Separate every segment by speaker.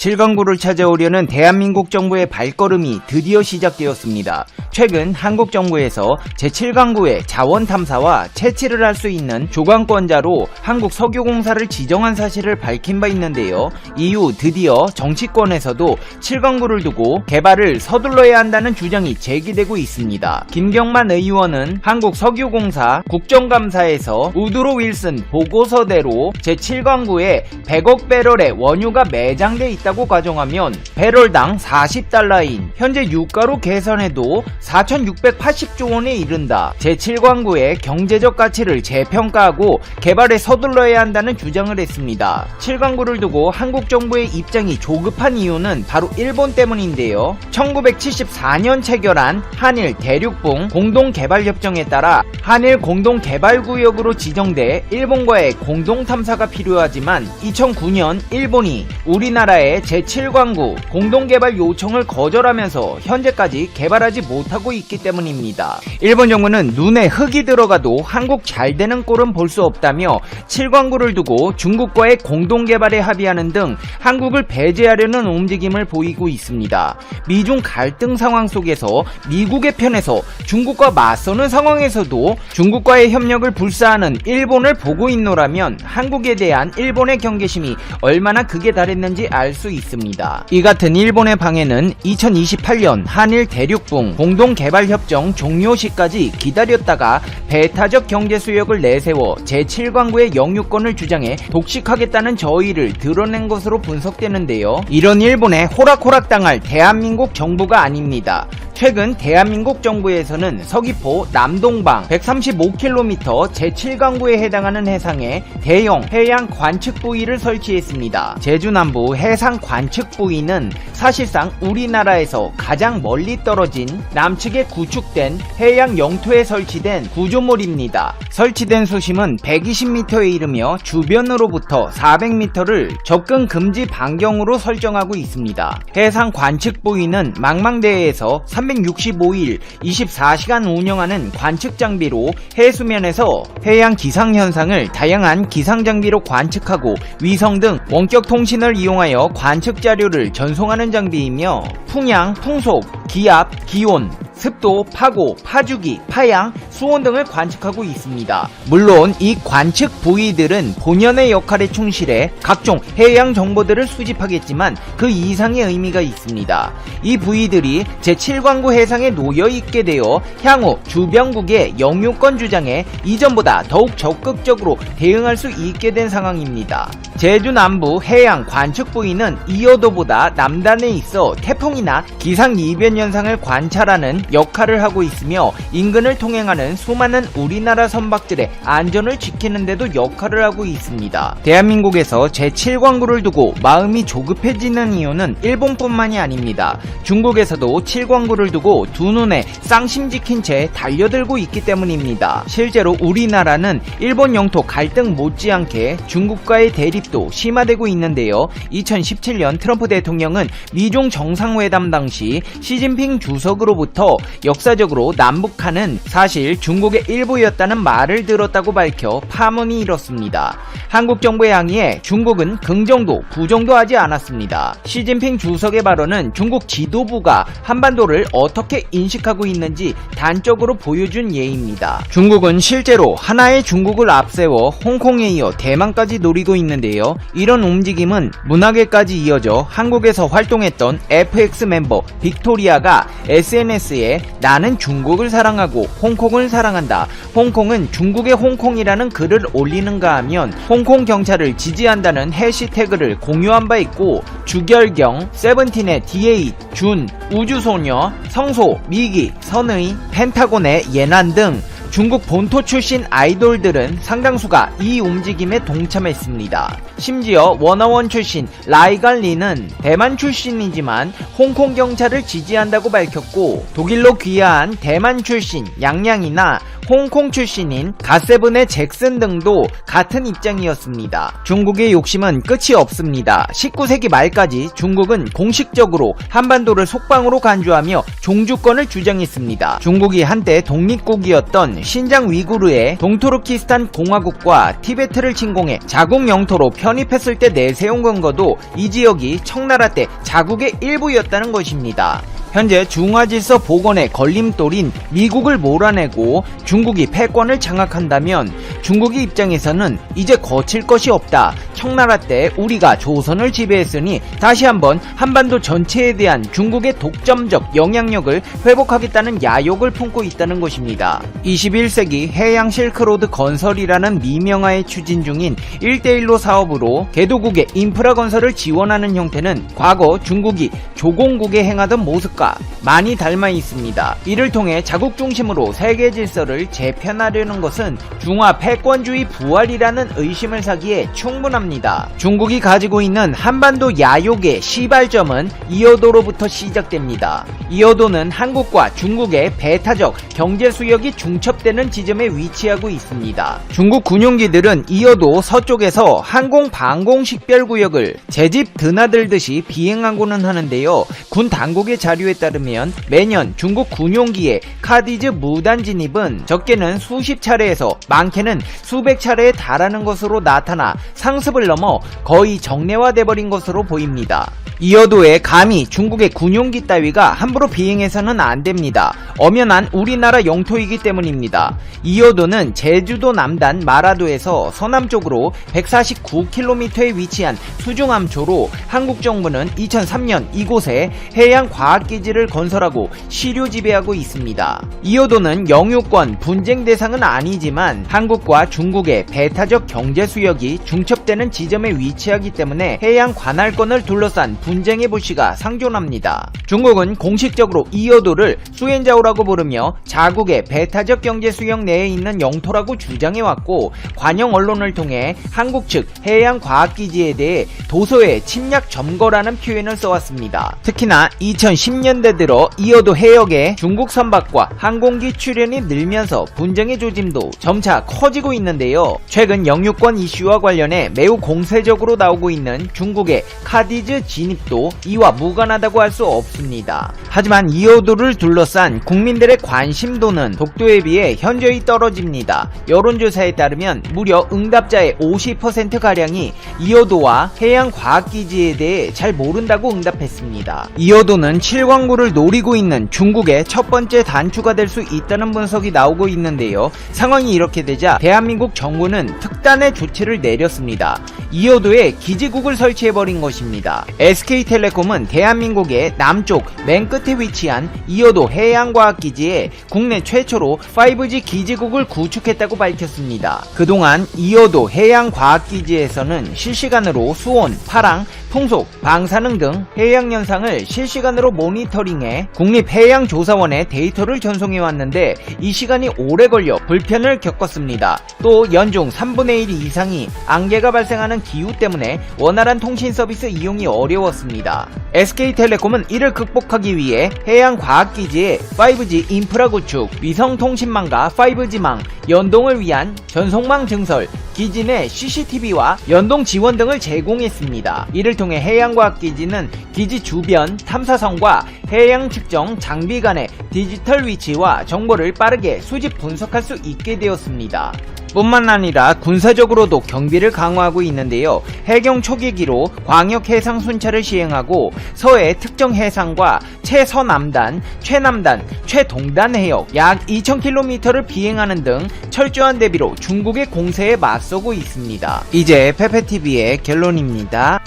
Speaker 1: 7강구를 찾아오려는 대한민국 정부의 발걸음이 드디어 시작되었습니다. 최근 한국 정부에서 제7강구의 자원 탐사와 채취를 할 수 있는 조강권자로 한국석유공사를 지정한 사실을 밝힌 바 있는데요. 이후 드디어 정치권에서도 7강구를 두고 개발을 서둘러야 한다는 주장이 제기되고 있습니다. 김경만 의원은 한국석유공사 국정감사에서 우드로 윌슨 보고서대로 제7강구에 100억 배럴의 원유가 매장돼 있다고 가정하면 배럴당 40달러인 현재 유가로 계산해도 4,680조 원에 이른다. 제7광구의 경제적 가치를 재평가하고 개발에 서둘러야 한다는 주장을 했습니다. 7광구를 두고 한국 정부의 입장이 조급한 이유는 바로 일본 때문인데요. 1974년 체결한 한일 대륙붕 공동개발협정에 따라 한일 공동개발구역으로 지정돼 일본과의 공동탐사가 필요하지만 2009년 일본이 우리나라의 제7광구 공동개발 요청을 거절하면서 현재까지 개발하지 못하고 있기 때문입니다. 일본 정부는 눈에 흙이 들어가도 한국 잘되는 꼴은 볼 수 없다며 7광구를 두고 중국과의 공동개발에 합의하는 등 한국을 배제하려는 움직임을 보이고 있습니다. 미중 갈등 상황 속에서 미국의 편에서 중국과 맞서는 상황에서도 중국과의 협력을 불사하는 일본을 보고 있노라면 한국에 대한 일본의 경계심이 얼마나 극에 달했는지 알 수 있습니다. 이 같은 일본의 방해는 2028년 한일 대륙붕 공동개발협정 종료 시까지 기다렸다가 배타적 경제수역을 내세워 제7광구의 영유권을 주장해 독식하겠다는 저의를 드러낸 것으로 분석되는데요. 이런 일본에 호락호락당할 대한민국 정부가 아닙니다. 최근 대한민국 정부에서는 서귀포 남동방 135km 제7강구에 해당하는 해상에 대형 해양 관측 부위를 설치했습니다. 제주 남부 해상 관측 부위는 사실상 우리나라에서 가장 멀리 떨어진 남측에 구축된 해양 영토에 설치된 구조물입니다. 설치된 수심은 120m에 이르며 주변으로부터 400m를 접근 금지 반경으로 설정하고 있습니다. 해상 관측 부위는 망망대해에서 365일 24시간 운영하는 관측 장비로 해수면에서 해양 기상 현상을 다양한 기상 장비로 관측하고 위성 등 원격 통신을 이용하여 관측 자료를 전송하는 장비이며 풍향, 풍속, 기압, 기온, 습도, 파고, 파주기, 파양, 수온 등을 관측하고 있습니다. 물론 이 관측 부위들은 본연의 역할에 충실해 각종 해양 정보들을 수집하겠지만 그 이상의 의미가 있습니다. 이 부위들이 제7광구 해상에 놓여있게 되어 향후 주변국의 영유권 주장에 이전보다 더욱 적극적으로 대응할 수 있게 된 상황입니다. 제주 남부 해양 관측 부위는 이어도보다 남단에 있어 태풍이나 기상이변 현상을 관찰하는 역할을 하고 있으며 인근을 통행하는 수많은 우리나라 선박들의 안전을 지키는 데도 역할을 하고 있습니다. 대한민국에서 제7광구를 두고 마음이 조급해지는 이유는 일본뿐만이 아닙니다. 중국에서도 7광구를 두고 두 눈에 쌍심 지킨 채 달려들고 있기 때문입니다. 실제로 우리나라는 일본 영토 갈등 못지않게 중국과의 대립도 심화되고 있는데요. 2017년 트럼프 대통령은 미중 정상회담 당시 시진핑 주석으로부터 역사적으로 남북한은 사실 중국의 일부였다는 말을 들었다고 밝혀 파문이 일었습니다. 한국 정부의 항의에 중국은 긍정도 부정도 하지 않았습니다. 시진핑 주석의 발언은 중국 지도부가 한반도를 어떻게 인식하고 있는지 단적으로 보여준 예입니다. 중국은 실제로 하나의 중국을 앞세워 홍콩에 이어 대만까지 노리고 있는데요. 이런 움직임은 문학에까지 이어져 한국에서 활동했던 FX 멤버 빅토리아가 SNS에 나는 중국을 사랑하고 홍콩을 사랑한다. 홍콩은 중국의 홍콩이라는 글을 올리는가 하면 홍콩 경찰을 지지한다는 해시태그를 공유한 바 있고 주결경, 세븐틴의 D8, 준, 우주소녀, 성소, 미기, 선의, 펜타곤의 예난 등 중국 본토 출신 아이돌들은 상당수가 이 움직임에 동참했습니다. 심지어 워너원 출신 라이갈리는 대만 출신이지만 홍콩 경찰을 지지한다고 밝혔고 독일로 귀화한 대만 출신 양양이나 홍콩 출신인 갓세븐의 잭슨 등도 같은 입장이었습니다. 중국의 욕심은 끝이 없습니다. 19세기 말까지 중국은 공식적으로 한반도를 속방으로 간주하며 종주권을 주장했습니다. 중국이 한때 독립국이었던 신장 위구르의 동투르키스탄 공화국과 티베트를 침공해 자국 영토로 편입했을 때 내세운 근거도 이 지역이 청나라 때 자국의 일부였다는 것입니다. 현재 중화질서 복원의 걸림돌인 미국을 몰아내고 중국이 패권을 장악한다면 중국의 입장에서는 이제 거칠 것이 없다. 청나라 때 우리가 조선을 지배했으니 다시 한번 한반도 전체에 대한 중국의 독점적 영향력을 회복하겠다는 야욕을 품고 있다는 것입니다. 21세기 해양 실크로드 건설이라는 미명하에 추진 중인 1대1로 사업으로 개도국의 인프라 건설을 지원하는 형태는 과거 중국이 조공국에 행하던 모습과 많이 닮아 있습니다. 이를 통해 자국 중심으로 세계 질서를 재편하려는 것은 중화 패권주의 부활이라는 의심을 사기에 충분합니다. 중국이 가지고 있는 한반도 야욕의 시발점은 이어도로부터 시작됩니다. 이어도는 한국과 중국의 배타적 경제 수역이 중첩되는 지점에 위치하고 있습니다. 중국 군용기들은 이어도 서쪽에서 항공 방공 식별구역을 제집 드나들듯이 비행하고는 하는데요. 군 당국의 자료에 따르면 매년 중국 군용기의 카디즈 무단 진입은 적게는 수십 차례에서 많게는 수백 차례에 달하는 것으로 나타나 상습을 넘어 거의 정례화돼버린 것으로 보입니다. 이어도에 감히 중국의 군용기 따위가 함부로 비행해서는 안됩니다. 엄연한 우리나라 영토이기 때문입니다. 이어도는 제주도 남단 마라도에서 서남쪽으로 149km에 위치한 수중함초로 한국 정부는 2003년 이곳에 해양과학기지를 건설하고 시료 지배하고 있습니다. 이어도는 영유권 분쟁 대상은 아니지만 한국과 중국의 배타적 경제 수역이 중첩되는 지점에 위치하기 때문에 해양 관할권을 둘러싼 분쟁의 불씨가 상존합니다. 중국은 공식적으로 이어도를 수엔자오라고 부르며 자국의 배타적 경제 수역 내에 있는 영토라고 주장해왔고 관영 언론을 통해 한국 측 해양과학기지에 대해 도서의 침략 점거라는 표현을 써왔습니다. 특히나 2010년대 들어 이어도 해역에 중국 선박과 항공기 출현이 늘면서 분쟁의 조짐도 점차 커지고 있는데요. 최근 영유권 이슈와 관련해 매우 공세적으로 나오고 있는 중국의 카디즈 진입도 이와 무관하다고 할 수 없습니다. 하지만 이어도를 둘러싼 국민들의 관심도는 독도에 비해 현저히 떨어집니다. 여론조사에 따르면 무려 응답자의 50%가량이 이어도와 해양과학기지에 대해 잘 모른다고 응답했습니다. 이어도는 7광구를 노리고 있는 중국의 첫 번째 단추가 될 수 있다는 분석이 나오고 있는데요. 상황이 이렇게 되자 대한민국 정부는 특단의 조치를 내렸습니다. 이어도에 기지국을 설치해버린 것입니다. SK텔레콤은 대한민국의 남쪽 맨 끝에 위치한 이어도 해양과학기지에 국내 최초로 5G 기지국을 구축했다고 밝혔습니다. 그동안 이어도 해양과학기지에서는 실시간으로 수온, 파랑, 풍속, 방사능 등 해양 현상을 실시간으로 모니터링해 국립해양조사원에 데이터를 전송해왔는데 이 시간이 오래 걸려 불편을 겪었습니다. 또 연중 3분의 1 이상이 안개가 발생하는 기후 때문에 원활한 통신 서비스 이용이 어려웠습니다. SK텔레콤은 이를 극복하기 위해 해양과학기지에 5G 인프라 구축, 위성통신망과 5G망, 연동을 위한 전송망 증설, 기지 내 CCTV와 연동 지원 등을 제공했습니다. 이를 통해 해양과학기지는 기지 주변 탐사선과 해양 측정 장비 간의 디지털 위치와 정보를 빠르게 수집 분석할 수 있게 되었습니다. 뿐만 아니라 군사적으로도 경비를 강화하고 있는데요. 해경 초계기로 광역 해상 순찰을 시행하고 서해 특정 해상과 최서남단, 최남단, 최동단 해역 약 2000km를 비행하는 등 철저한 대비로 중국의 공세에 맞서고 있습니다. 이제 페페TV의 결론입니다.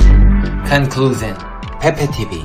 Speaker 1: Conclusion. 페페TV.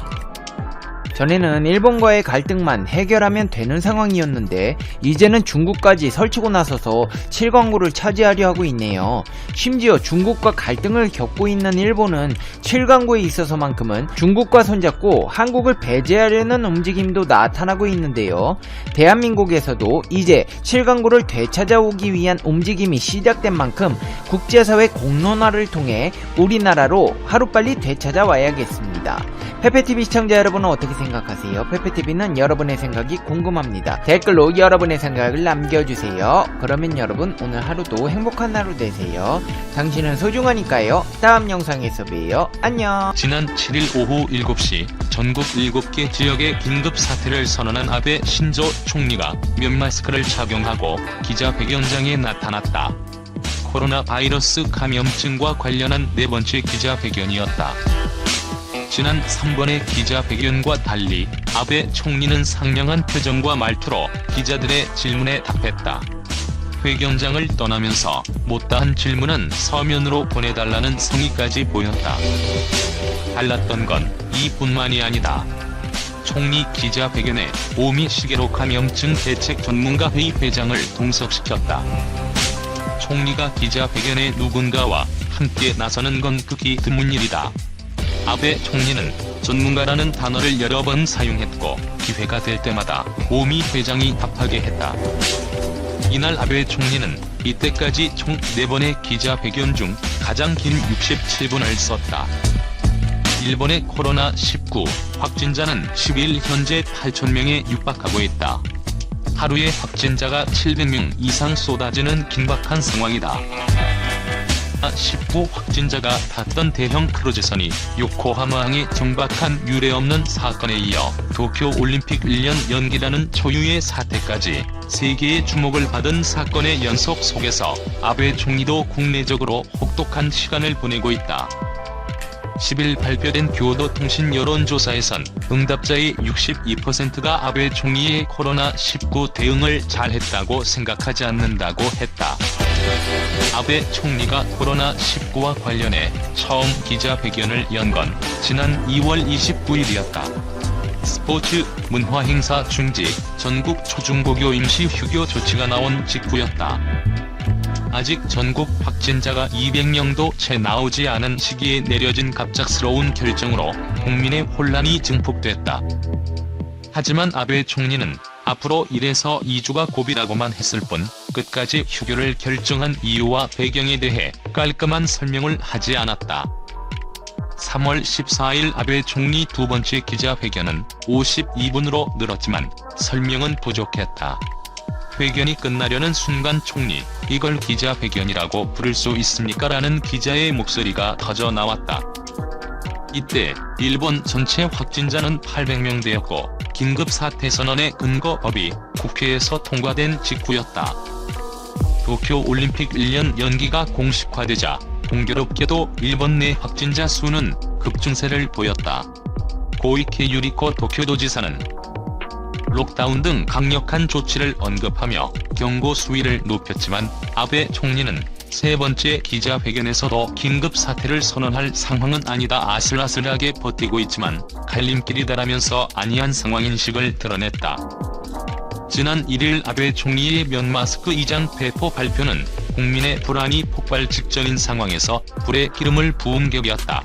Speaker 1: 전에는 일본과의 갈등만 해결하면 되는 상황이었는데 이제는 중국까지 설치고 나서서 7광구를 차지하려 하고 있네요. 심지어 중국과 갈등을 겪고 있는 일본은 7광구에 있어서만큼은 중국과 손잡고 한국을 배제하려는 움직임도 나타나고 있는데요. 대한민국에서도 이제 7광구를 되찾아오기 위한 움직임이 시작된 만큼 국제사회 공론화를 통해 우리나라로 하루빨리 되찾아와야겠습니다. 페페TV 시청자 여러분은 어떻게 생각하십니까? 생각하세요? 페페TV는 여러분의 생각이 궁금합니다. 댓글로 여러분의 생각을 남겨주세요. 그러면 여러분 오늘 하루도 행복한 하루 되세요. 당신은 소중하니까요. 다음 영상에서 봬요. 안녕.
Speaker 2: 지난 7일 오후 7시 전국 7개 지역에 긴급 사태를 선언한 아베 신조 총리가 면 마스크를 착용하고 기자회견장에 나타났다. 코로나 바이러스 감염증과 관련한 네 번째 기자회견이었다. 지난 3번의 기자회견과 달리 아베 총리는 상냥한 표정과 말투로 기자들의 질문에 답했다. 회견장을 떠나면서 못다한 질문은 서면으로 보내달라는 성의까지 보였다. 달랐던 건 이뿐만이 아니다. 총리 기자회견에 오미 시게로 감염증 대책 전문가 회의 회장을 동석시켰다. 총리가 기자회견에 누군가와 함께 나서는 건 극히 드문 일이다. 아베 총리는 전문가라는 단어를 여러 번 사용했고 기회가 될 때마다 오미 회장이 답하게 했다. 이날 아베 총리는 이때까지 총 4번의 기자회견 중 가장 긴 67분을 썼다. 일본의 코로나19 확진자는 10일 현재 8,000명에 육박하고 있다. 하루에 확진자가 700명 이상 쏟아지는 긴박한 상황이다. 19 확진자가 탔던 대형 크루즈선이 요코하마항에 정박한 유례없는 사건에 이어 도쿄올림픽 1년 연기라는 초유의 사태까지 세계의 주목을 받은 사건의 연속 속에서 아베 총리도 국내적으로 혹독한 시간을 보내고 있다. 10일 발표된 교도통신 여론조사에선 응답자의 62%가 아베 총리의 코로나19 대응을 잘했다고 생각하지 않는다고 했다. 아베 총리가 코로나19와 관련해 처음 기자회견을 연 건 지난 2월 29일이었다. 스포츠, 문화행사 중지, 전국 초중고교 임시 휴교 조치가 나온 직후였다. 아직 전국 확진자가 200명도 채 나오지 않은 시기에 내려진 갑작스러운 결정으로 국민의 혼란이 증폭됐다. 하지만 아베 총리는 앞으로 1에서 2주가 고비라고만 했을 뿐 끝까지 휴교를 결정한 이유와 배경에 대해 깔끔한 설명을 하지 않았다. 3월 14일 아베 총리 두 번째 기자회견은 52분으로 늘었지만 설명은 부족했다. 회견이 끝나려는 순간 총리, 이걸 기자회견이라고 부를 수 있습니까? 라는 기자의 목소리가 터져 나왔다. 이때 일본 전체 확진자는 800명 되었고 긴급사태 선언의 근거법이 국회에서 통과된 직후였다. 도쿄올림픽 1년 연기가 공식화되자 공교롭게도 일본 내 확진자 수는 급증세를 보였다. 고이케 유리코 도쿄도지사는 록다운 등 강력한 조치를 언급하며 경고 수위를 높였지만 아베 총리는 세 번째 기자회견에서도 긴급사태를 선언할 상황은 아니다 아슬아슬하게 버티고 있지만 갈림길이다라면서 아니한 상황인식을 드러냈다. 지난 1일 아베 총리의 면마스크 이장 배포 발표는 국민의 불안이 폭발 직전인 상황에서 불에 기름을 부은 격이었다.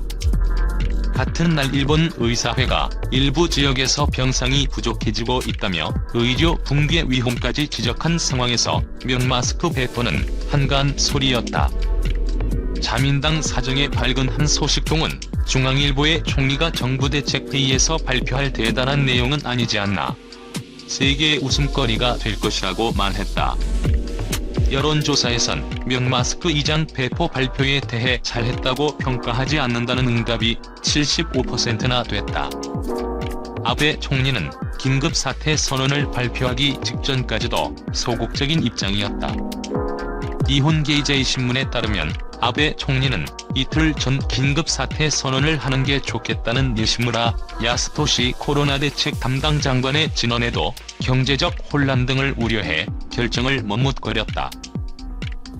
Speaker 2: 같은 날 일본 의사회가 일부 지역에서 병상이 부족해지고 있다며 의료 붕괴 위험까지 지적한 상황에서 면마스크 배포는 한가한 소리였다. 자민당 사정에 밝은 한 소식통은 중앙일보의 총리가 정부대책회의에서 발표할 대단한 내용은 아니지 않나. 세계의 웃음거리가 될 것이라고 말했다. 여론조사에선 면마스크 이장 배포 발표에 대해 잘했다고 평가하지 않는다는 응답이 75%나 됐다. 아베 총리는 긴급사태 선언을 발표하기 직전까지도 소극적인 입장이었다. 니혼게이제이 신문에 따르면 아베 총리는 이틀 전 긴급사태 선언을 하는 게 좋겠다는 니시무라 야스토시 코로나 대책 담당 장관의 진언에도 경제적 혼란 등을 우려해 결정을 머뭇거렸다.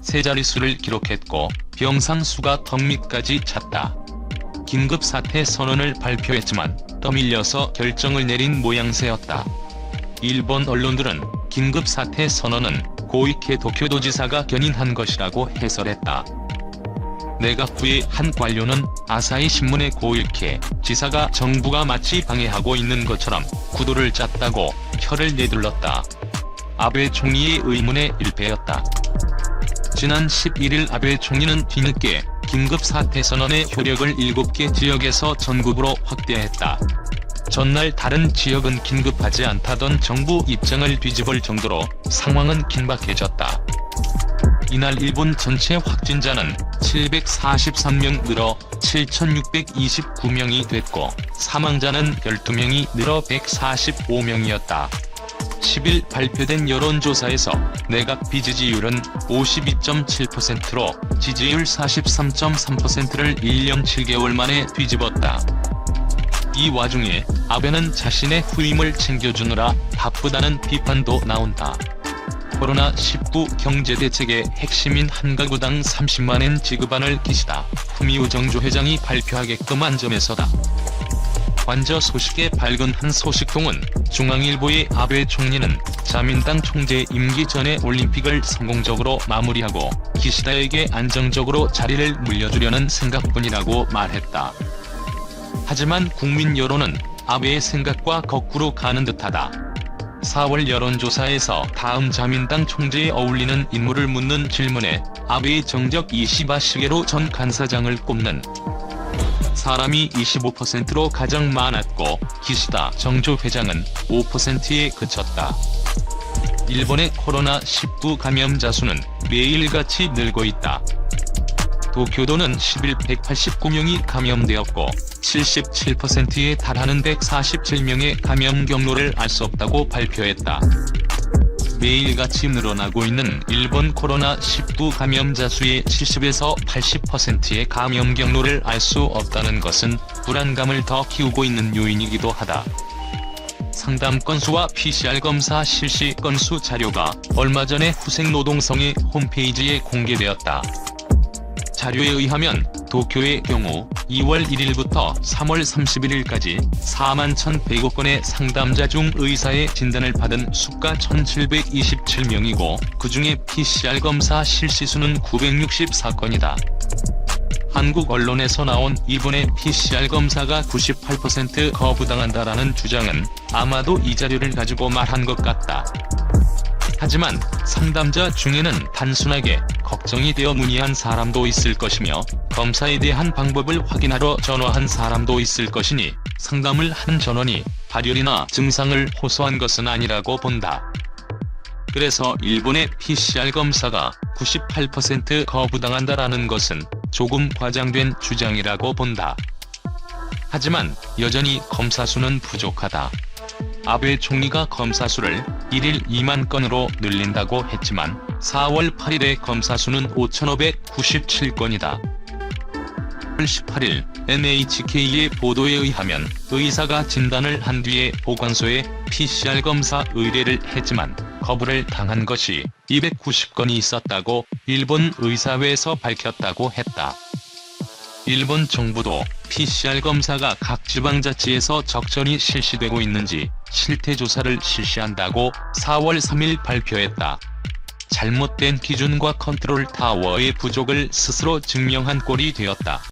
Speaker 2: 세 자릿수를 기록했고 병상 수가 턱 밑까지 찼다. 긴급사태 선언을 발표했지만 떠밀려서 결정을 내린 모양새였다. 일본 언론들은 긴급사태 선언은 고이케 도쿄도지사가 견인한 것이라고 해설했다. 내각부의 한 관료는 아사히 신문의 고이케 지사가 정부가 마치 방해하고 있는 것처럼 구도를 짰다고 혀를 내둘렀다. 아베 총리의 의문에 일패였다. 지난 11일 아베 총리는 뒤늦게 긴급사태 선언의 효력을 7개 지역에서 전국으로 확대했다. 전날 다른 지역은 긴급하지 않다던 정부 입장을 뒤집을 정도로 상황은 긴박해졌다. 이날 일본 전체 확진자는 743명 늘어 7,629명이 됐고 사망자는 12명이 늘어 145명이었다. 10일 발표된 여론조사에서 내각 비지지율은 52.7%로 지지율 43.3%를 1년 7개월 만에 뒤집었다. 이 와중에 아베는 자신의 후임을 챙겨주느라 바쁘다는 비판도 나온다. 코로나19 경제대책의 핵심인 한 가구당 30만엔 지급안을 기시다 후미오 정주 회장이 발표하게끔 한 점에서다. 관저 소식에 밝은 한 소식통은 중앙일보의 아베 총리는 자민당 총재 임기 전에 올림픽을 성공적으로 마무리하고 기시다에게 안정적으로 자리를 물려주려는 생각뿐이라고 말했다. 하지만 국민 여론은 아베의 생각과 거꾸로 가는 듯하다. 4월 여론조사에서 다음 자민당 총재에 어울리는 인물을 묻는 질문에 아베의 정적 이시바 시게로 전 간사장을 꼽는 사람이 25%로 가장 많았고 기시다 정조 회장은 5%에 그쳤다. 일본의 코로나19 감염자 수는 매일같이 늘고 있다. 도쿄도는 10일 189명이 감염되었고 77%에 달하는 147명의 감염 경로를 알 수 없다고 발표했다. 매일같이 늘어나고 있는 일본 코로나19 감염자 수의 70에서 80%의 감염 경로를 알 수 없다는 것은 불안감을 더 키우고 있는 요인이기도 하다. 상담 건수와 PCR 검사 실시 건수 자료가 얼마 전에 후생노동성의 홈페이지에 공개되었다. 자료에 의하면 도쿄의 경우 2월 1일부터 3월 31일까지 41,100여 건의 상담자 중 의사의 진단을 받은 수가 1,727명이고 그중에 PCR 검사 실시수는 964건이다. 한국 언론에서 나온 일본의 PCR 검사가 98% 거부당한다라는 주장은 아마도 이 자료를 가지고 말한 것 같다. 하지만 상담자 중에는 단순하게 걱정이 되어 문의한 사람도 있을 것이며 검사에 대한 방법을 확인하러 전화한 사람도 있을 것이니 상담을 한 전원이 발열이나 증상을 호소한 것은 아니라고 본다. 그래서 일본의 PCR 검사가 98% 거부당한다라는 것은 조금 과장된 주장이라고 본다. 하지만 여전히 검사 수는 부족하다. 아베 총리가 검사 수를 1일 2만 건으로 늘린다고 했지만 4월 8일의 검사 수는 5,597건이다. 18일 NHK의 보도에 의하면 의사가 진단을 한 뒤에 보건소에 PCR 검사 의뢰를 했지만 거부를 당한 것이 290건이 있었다고 일본 의사회에서 밝혔다고 했다. 일본 정부도 PCR 검사가 각 지방자치에서 적절히 실시되고 있는지 실태조사를 실시한다고 4월 3일 발표했다. 잘못된 기준과 컨트롤 타워의 부족을 스스로 증명한 꼴이 되었다.